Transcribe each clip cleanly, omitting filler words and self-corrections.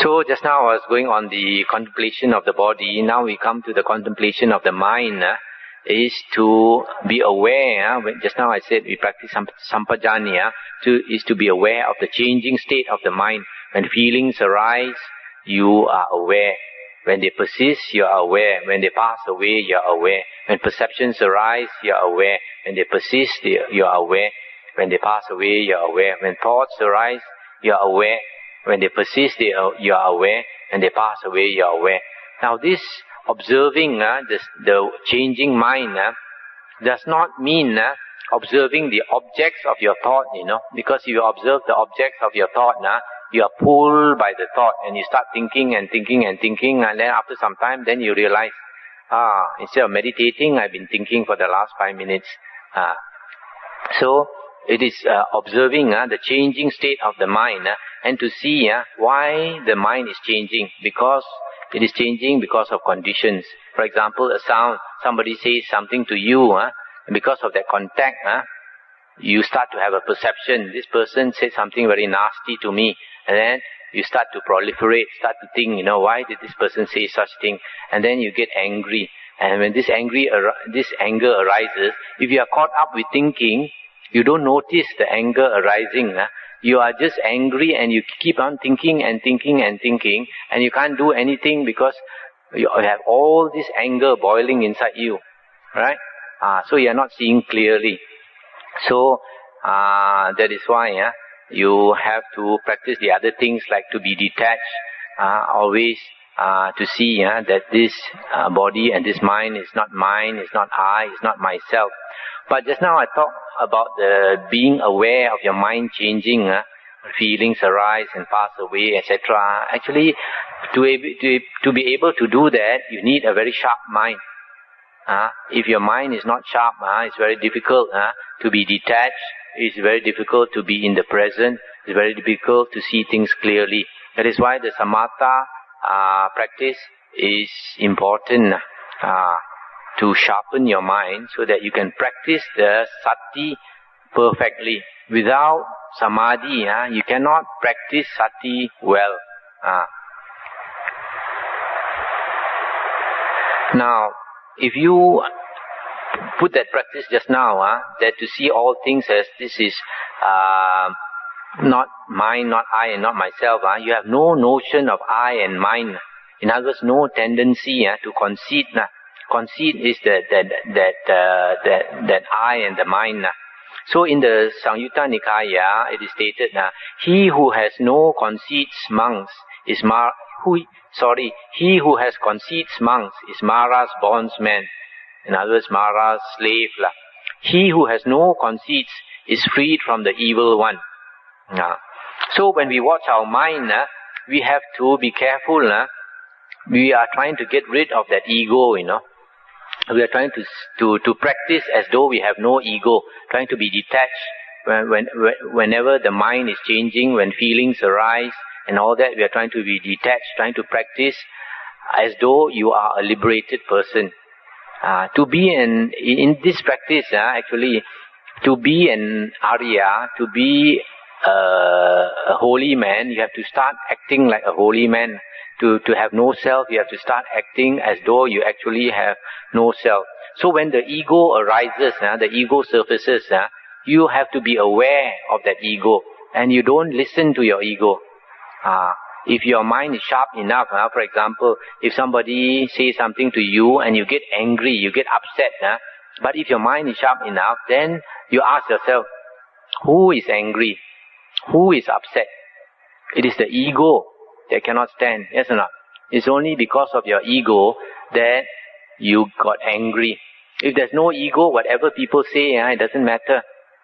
So just now I was going on the contemplation of the body. Now we come to the contemplation of the mind. Is to be aware. Just now I said we practice Sampajanna. Is to be aware of the changing state of the mind. When feelings arise, you are aware. When they persist, you are aware. When they pass away, you are aware. When perceptions arise, you are aware. When they persist, you are aware. When they pass away, you are aware. When thoughts arise, you are aware. When they persist, you are aware. When they pass away, you are aware. Now this observing the changing mind does not mean observing the objects of your thought, because if you observe the objects of your thought, you are pulled by the thought and you start thinking and thinking and thinking, and then after some time, then you realize, instead of meditating, I've been thinking for the last 5 minutes. So it is observing the changing state of the mind and to see why the mind is changing. Because it is changing because of conditions. For example, a sound, somebody says something to you, and because of that contact, you start to have a perception. This person said something very nasty to me, and then you start to proliferate, start to think, why did this person say such thing? And then you get angry. And when this anger arises, if you are caught up with thinking, you don't notice the anger arising. You are just angry and you keep on thinking and thinking and thinking, and you can't do anything because you have all this anger boiling inside you, right? So you are not seeing clearly. So that is why you have to practice the other things like to be detached, always to see that this body and this mind is not mine, it's not I, it's not myself. But just now I talked about the being aware of your mind changing, feelings arise and pass away, etc. Actually, to be able to do that, you need a very sharp mind. If your mind is not sharp, it's very difficult to be detached. It's very difficult to be in the present. It's very difficult to see things clearly. That is why the samatha practice is important. To sharpen your mind so that you can practice the sati perfectly. Without samadhi, you cannot practice sati well. Now, if you put that practice just now, that to see all things as this is not mine, not I, and not myself, you have no notion of I and mine. In other words, no tendency to conceit. Conceit is that I and the mind. So in the Samyutta Nikaya, it is stated, he who has no conceits monks is he who has conceits monks is Mara's bondsman. In other words, Mara's slave. He who has no conceits is freed from the evil one. So when we watch our mind, we have to be careful. We are trying to get rid of that ego, We are trying to practice as though we have no ego, trying to be detached. Whenever the mind is changing, when feelings arise and all that, we are trying to be detached, trying to practice as though you are a liberated person. To be in this practice, actually, to be an Arya, to be a holy man, you have to start acting like a holy man. To have no self, you have to start acting as though you actually have no self. So when the ego arises, the ego surfaces, you have to be aware of that ego. And you don't listen to your ego. If your mind is sharp enough, for example, if somebody says something to you and you get angry, you get upset, but if your mind is sharp enough, then you ask yourself, who is angry? Who is upset? It is the ego that cannot stand, yes or not? It's only because of your ego that you got angry. If there's no ego, whatever people say, it doesn't matter.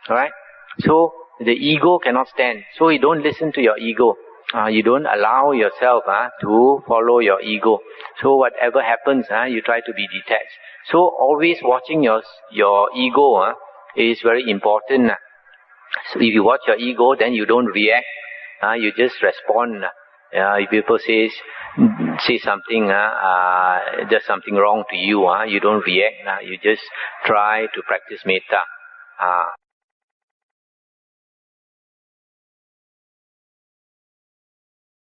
Alright? So, the ego cannot stand. So you don't listen to your ego. You don't allow yourself to follow your ego. So whatever happens, you try to be detached. So always watching your ego is very important. So if you watch your ego, then you don't react. You just respond. If people say something, does something wrong to you, you don't react. You just try to practice metta.